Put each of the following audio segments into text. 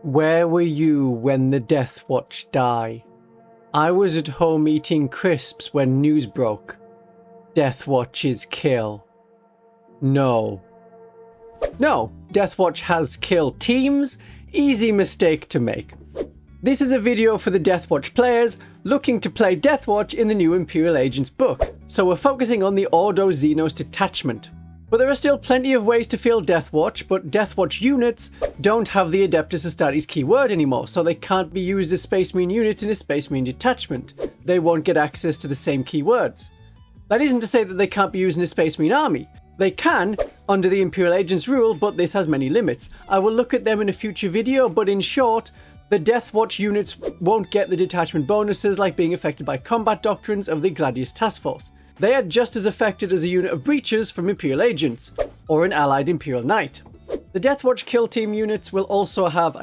Where were you when the Deathwatch die? I was at home eating crisps when news broke. Deathwatch's kill. No, Deathwatch has killed teams. Easy mistake to make. This is a video for the Deathwatch players looking to play Deathwatch in the new Imperial Agents book, so we're focusing on the Ordo Xenos Detachment. But there are still plenty of ways to field Deathwatch, but Deathwatch units don't have the Adeptus Astartes keyword anymore, so they can't be used as Space Marine units in a Space Marine detachment. They won't get access to the same keywords. That isn't to say that they can't be used in a Space Marine army. They can, under the Imperial Agents rule, but this has many limits. I will look at them in a future video, but in short, the Deathwatch units won't get the detachment bonuses like being affected by combat doctrines of the Gladius Task Force. They are just as affected as a unit of breachers from Imperial Agents, or an allied Imperial Knight. The Deathwatch kill team units will also have, the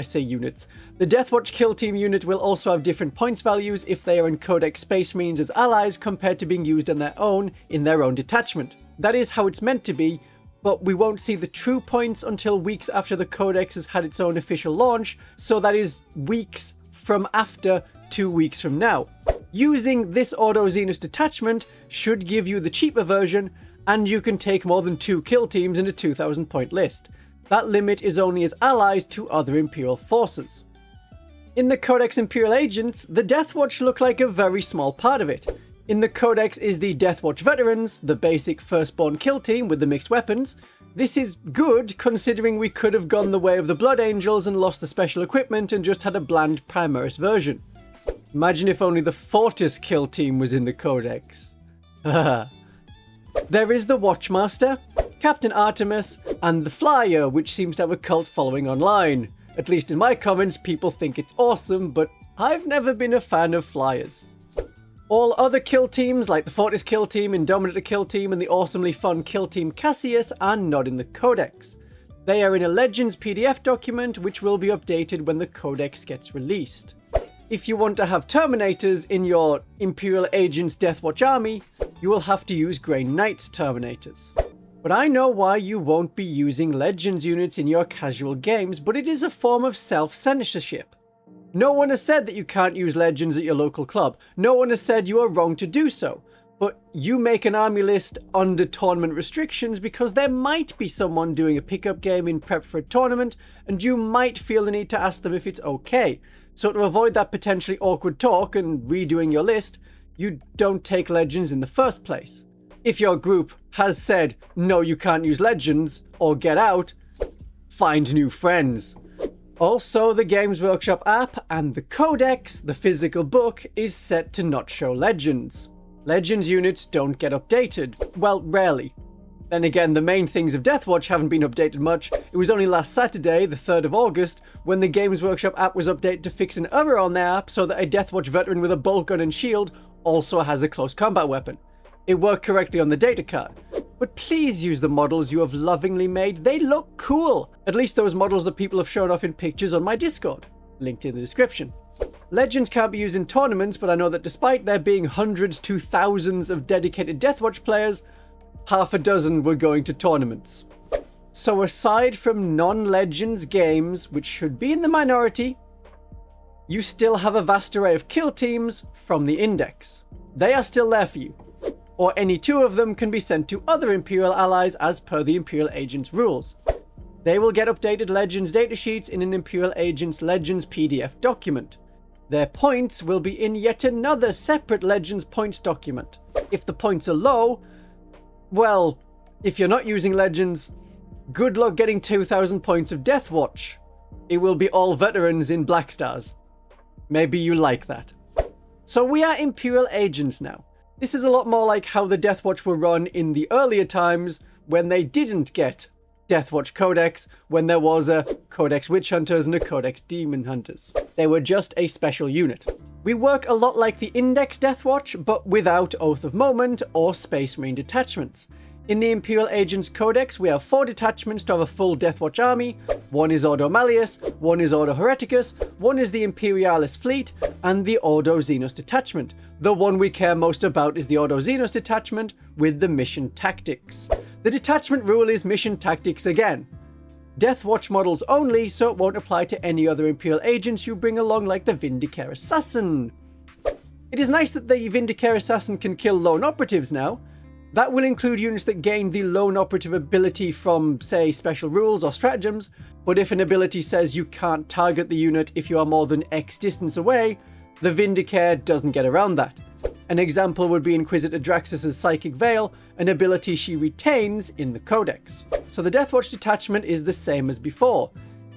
Deathwatch kill team unit will also have different points values if they are in Codex Space Marines as allies compared to being used on their own in their own detachment. That is how it's meant to be, but we won't see the true points until weeks after the Codex has had its own official launch, so that is weeks from after 2 weeks from now. Using this Ordo Xenos detachment should give you the cheaper version, and you can take more than 2 kill teams in a 2000 point list. That limit is only as allies to other Imperial forces. In the Codex Imperial Agents, the Deathwatch look like a very small part of it. In the Codex is the Deathwatch Veterans, the basic firstborn kill team with the mixed weapons. This is good considering we could have gone the way of the Blood Angels and lost the special equipment and just had a bland Primaris version. Imagine if only the Fortis kill team was in the Codex. There is the Watchmaster, Captain Artemis, and the Flyer, which seems to have a cult following online. At least in my comments, people think it's awesome, but I've never been a fan of Flyers. All other kill teams, like the Fortis kill team, Indominator kill team, and the awesomely fun kill team Cassius, are not in the Codex. They are in a Legends PDF document, which will be updated when the Codex gets released. If you want to have Terminators in your Imperial Agents Deathwatch army, you will have to use Grey Knights Terminators. But I know why you won't be using Legends units in your casual games, but it is a form of self-censorship. No one has said that you can't use Legends at your local club. No one has said you are wrong to do so. But you make an army list under tournament restrictions because there might be someone doing a pickup game in prep for a tournament, and you might feel the need to ask them if it's okay. So to avoid that potentially awkward talk and redoing your list, you don't take Legends in the first place. If your group has said, no, you can't use Legends, or get out, find new friends. Also, the Games Workshop app and the Codex, the physical book, is set to not show Legends. Legends units don't get updated. Well, rarely. Then again, the main things of Deathwatch haven't been updated much. It was only last Saturday, the 3rd of August, when the Games Workshop app was updated to fix an error on their app so that a Deathwatch veteran with a bolt gun and shield also has a close combat weapon. It worked correctly on the data card. But please use the models you have lovingly made. They look cool. At least those models that people have shown off in pictures on my Discord. Linked in the description. Legends can't be used in tournaments, but I know that despite there being hundreds to thousands of dedicated Deathwatch players, half a dozen were going to tournaments. So aside from non-Legends games, which should be in the minority, you still have a vast array of kill teams from the Index. They are still there for you. Or any 2 of them can be sent to other Imperial allies as per the Imperial Agents rules. They will get updated Legends datasheets in an Imperial Agents Legends PDF document. Their points will be in yet another separate Legends points document. If the points are low, well, if you're not using Legends, good luck getting 2000 points of Deathwatch. It will be all veterans in Black Stars. Maybe you like that. So we are Imperial Agents now. This is a lot more like how the Deathwatch were run in the earlier times when they didn't get Deathwatch Codex, when there was a Codex Witch Hunters and a Codex Demon Hunters. They were just a special unit. We work a lot like the Index Deathwatch, but without Oath of Moment or Space Marine detachments. In the Imperial Agents Codex, we have 4 detachments to have a full Deathwatch army. 1 is Ordo Malleus, 1 is Ordo Hereticus, 1 is the Imperialis Fleet, and the Ordo Xenos Detachment. The one we care most about is the Ordo Xenos Detachment with the mission tactics. The detachment rule is mission tactics again. Deathwatch models only, so it won't apply to any other Imperial agents you bring along like the Vindicare Assassin. It is nice that the Vindicare Assassin can kill lone operatives now. That will include units that gain the lone operative ability from, say, special rules or stratagems, but if an ability says you can't target the unit if you are more than X distance away, the Vindicare doesn't get around that. An example would be Inquisitor Draxus's Psychic Veil, an ability she retains in the Codex. So the Deathwatch detachment is the same as before.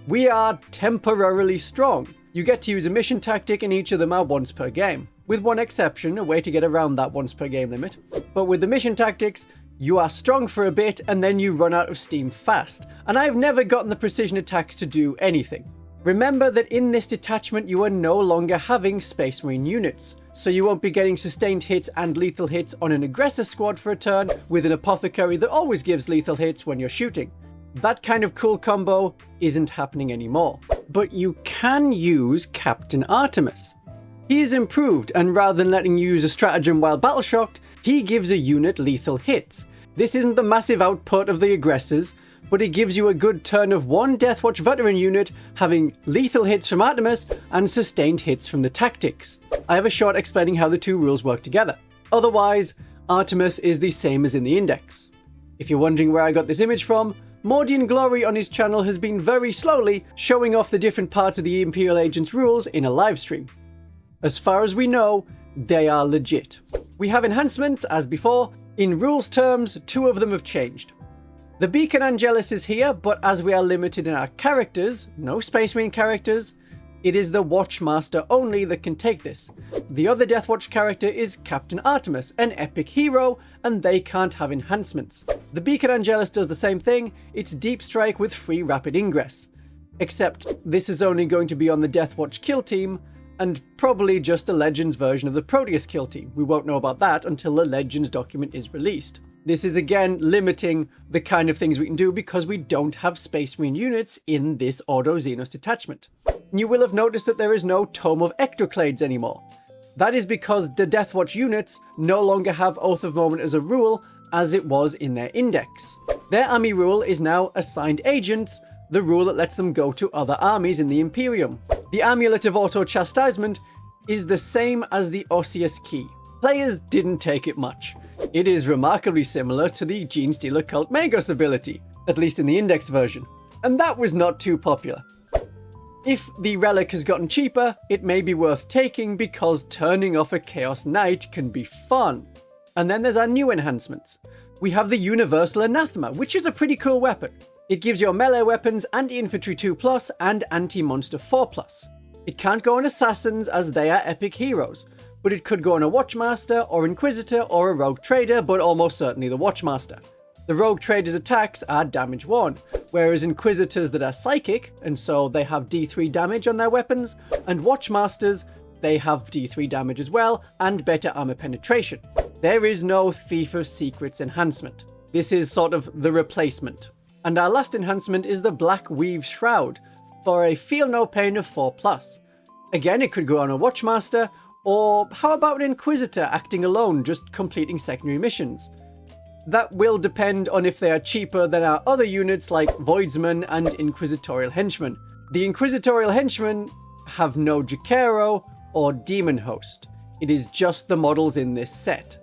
We are temporarily strong. You get to use a mission tactic and each of them are once per game. With one exception, a way to get around that once per game limit. But with the mission tactics, you are strong for a bit and then you run out of steam fast. And I've never gotten the precision attacks to do anything. Remember that in this detachment you are no longer having Space Marine units, so you won't be getting sustained hits and lethal hits on an aggressor squad for a turn with an apothecary that always gives lethal hits when you're shooting. That kind of cool combo isn't happening anymore. But you can use Captain Artemis. He is improved, and rather than letting you use a stratagem while battle shocked, he gives a unit lethal hits. This isn't the massive output of the aggressors, but it gives you a good turn of one Deathwatch veteran unit having lethal hits from Artemis and sustained hits from the tactics. I have a short explaining how the two rules work together. Otherwise, Artemis is the same as in the index. If you're wondering where I got this image from, Mordian Glory on his channel has been very slowly showing off the different parts of the Imperial Agents rules in a live stream. As far as we know, they are legit. We have enhancements as before. In rules terms, 2 of them have changed. The Beacon Angelus is here, but as we are limited in our characters, no Space Marine characters, it is the Watchmaster only that can take this. The other Deathwatch character is Captain Artemis, an epic hero, and they can't have enhancements. The Beacon Angelus does the same thing, it's Deep Strike with free rapid ingress. Except this is only going to be on the Deathwatch kill team, and probably just the Legends version of the Proteus kill team. We won't know about that until the Legends document is released. This is again limiting the kind of things we can do because we don't have Space Marine units in this Ordo Xenos detachment. You will have noticed that there is no Tome of Ectoclades anymore. That is because the Deathwatch units no longer have Oath of Moment as a rule as it was in their index. Their army rule is now Assigned Agents, the rule that lets them go to other armies in the Imperium. The Amulet of Auto-Chastisement is the same as the Osseous Key. Players didn't take it much. It is remarkably similar to the Genestealer Cult Magos ability, at least in the index version, and that was not too popular. If the relic has gotten cheaper, it may be worth taking because turning off a Chaos Knight can be fun. And then there's our new enhancements. We have the Universal Anathema, which is a pretty cool weapon. It gives your melee weapons Anti-Infantry 2+, and Anti-Monster 4+. It can't go on Assassins as they are epic heroes, but it could go on a Watchmaster, or Inquisitor, or a Rogue Trader, but almost certainly the Watchmaster. The Rogue Trader's attacks are damage 1, whereas Inquisitors that are psychic, and so they have D3 damage on their weapons, and Watchmasters, they have D3 damage as well, and better armor penetration. There is no Thief of Secrets enhancement. This is sort of the replacement. And our last enhancement is the Black Weave Shroud, for a Feel No Pain of 4+. Again, it could go on a Watchmaster, or how about an Inquisitor acting alone, just completing secondary missions? That will depend on if they are cheaper than our other units like Voidsmen and Inquisitorial Henchmen. The Inquisitorial Henchmen have no Jacaro or Demon Host. It is just the models in this set.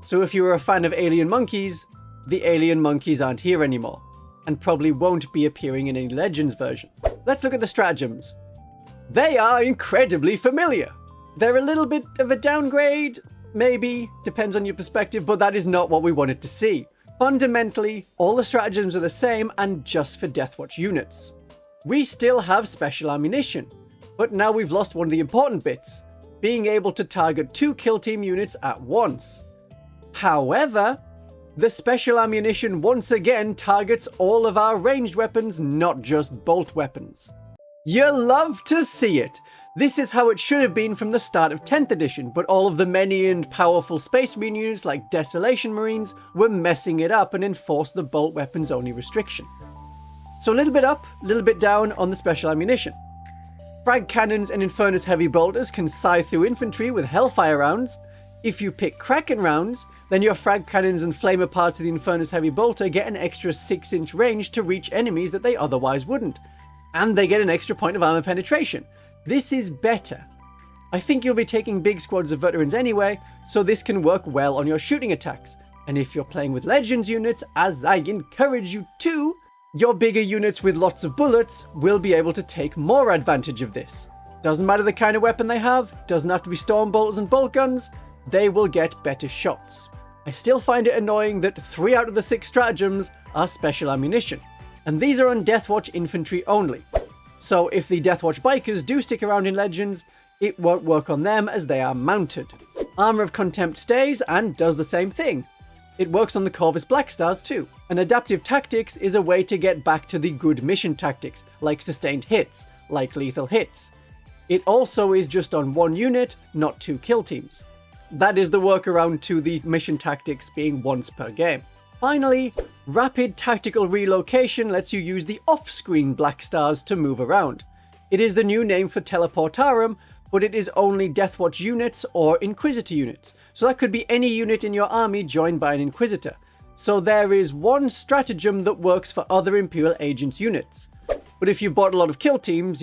So if you are a fan of Alien Monkeys, the Alien Monkeys aren't here anymore, and probably won't be appearing in any Legends version. Let's look at the stratagems. They are incredibly familiar. They're a little bit of a downgrade, maybe, depends on your perspective, but that is not what we wanted to see. Fundamentally, all the stratagems are the same and just for Deathwatch units. We still have special ammunition, but now we've lost one of the important bits, being able to target 2 kill team units at once. However, the special ammunition once again targets all of our ranged weapons, not just bolt weapons. You'll love to see it! This is how it should have been from the start of 10th edition, but all of the many and powerful Space Marine units like Desolation Marines were messing it up and enforced the bolt weapons only restriction. So a little bit up, a little bit down on the special ammunition. Frag cannons and Infernus heavy bolters can scythe through infantry with Hellfire rounds. If you pick Kraken rounds, then your frag cannons and flamer parts of the Infernus Heavy Bolter get an extra 6-inch range to reach enemies that they otherwise wouldn't. And they get an extra point of armor penetration. This is better. I think you'll be taking big squads of veterans anyway, so this can work well on your shooting attacks. And if you're playing with Legends units, as I encourage you to, your bigger units with lots of bullets will be able to take more advantage of this. Doesn't matter the kind of weapon they have, doesn't have to be storm bolters and bolt guns, they will get better shots. I still find it annoying that 3 out of the 6 stratagems are special ammunition, and these are on Deathwatch infantry only. So if the Deathwatch bikers do stick around in Legends, it won't work on them as they are mounted. Armor of Contempt stays and does the same thing. It works on the Corvus Blackstars too. And Adaptive Tactics is a way to get back to the good mission tactics, like sustained hits, like lethal hits. It also is just on 1 unit, not 2 kill teams. That is the workaround to the mission tactics being once per game. Finally, Rapid Tactical Relocation lets you use the off-screen Blackstars to move around. It is the new name for Teleportarum, but it is only Deathwatch units or Inquisitor units, so that could be any unit in your army joined by an Inquisitor. So there is one stratagem that works for other Imperial Agents units. But if you've bought a lot of kill teams,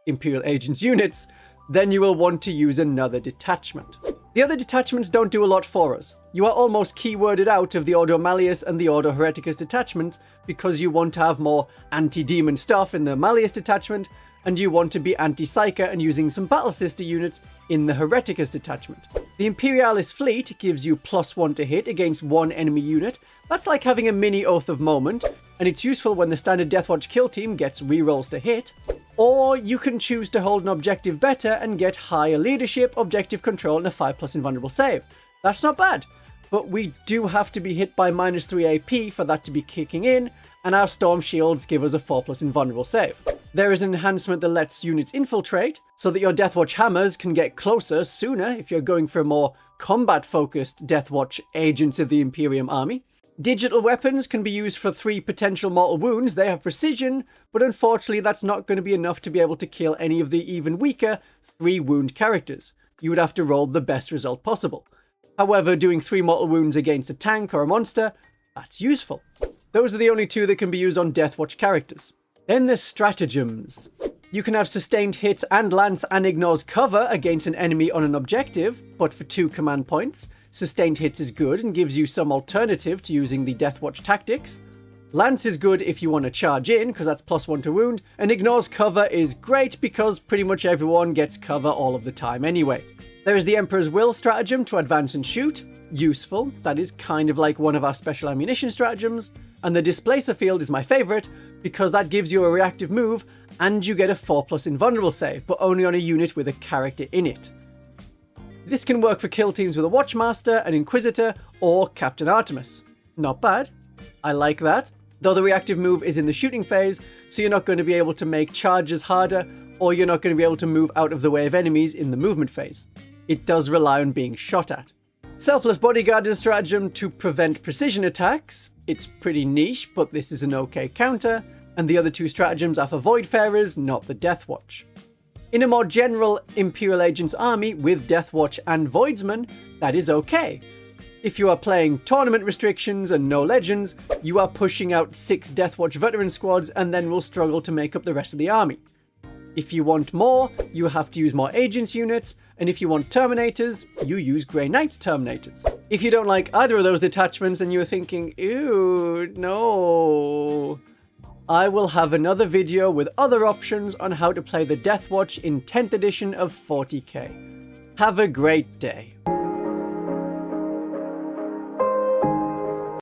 Imperial Agents units, then you will want to use another detachment. The other detachments don't do a lot for us. You are almost keyworded out of the Ordo Malleus and the Ordo Hereticus detachments because you want to have more anti-demon stuff in the Malleus detachment, and you want to be anti-Psyker and using some Battle Sister units in the Hereticus detachment. The Imperialis Fleet gives you +1 to hit against 1 enemy unit. That's like having a mini Oath of Moment, and it's useful when the standard Deathwatch kill team gets rerolls to hit. Or you can choose to hold an objective better and get higher leadership, objective control, and a 5+ invulnerable save. That's not bad, but we do have to be hit by -3 AP for that to be kicking in, and our Storm Shields give us a 4+ invulnerable save. There is an enhancement that lets units infiltrate, so that your Deathwatch hammers can get closer sooner if you're going for a more combat-focused Deathwatch Agents of the Imperium army. Digital weapons can be used for 3 potential mortal wounds. They have precision, but unfortunately that's not going to be enough to be able to kill any of the even weaker 3-wound characters. You would have to roll the best result possible. However, doing 3 mortal wounds against a tank or a monster, that's useful. Those are the only 2 that can be used on Deathwatch characters. Then there's stratagems. You can have sustained hits and lance and ignores cover against an enemy on an objective, but for 2 command points. Sustained hits is good and gives you some alternative to using the Deathwatch tactics. Lance is good if you want to charge in, because that's +1 to wound, and ignores cover is great because pretty much everyone gets cover all of the time anyway. There is the Emperor's Will stratagem to advance and shoot. Useful, that is kind of like one of our special ammunition stratagems, and the Displacer Field is my favourite because that gives you a reactive move and you get a 4+ invulnerable save, but only on a unit with a character in it. This can work for kill teams with a Watchmaster, an Inquisitor, or Captain Artemis. Not bad. I like that. Though the reactive move is in the shooting phase, so you're not going to be able to make charges harder, or you're not going to be able to move out of the way of enemies in the movement phase. It does rely on being shot at. Selfless Bodyguard is a stratagem to prevent precision attacks. It's pretty niche, but this is an okay counter, and the other 2 stratagems are for Voidfarers, not the Deathwatch. In a more general Imperial Agents army with Deathwatch and Voidsman, that is okay. If you are playing tournament restrictions and no Legends, you are pushing out 6 Deathwatch veteran squads and then will struggle to make up the rest of the army. If you want more, you have to use more Agents units, and if you want Terminators, you use Grey Knights Terminators. If you don't like either of those detachments and you're thinking, ew, no, I will have another video with other options on how to play the Deathwatch in 10th edition of 40k. Have a great day.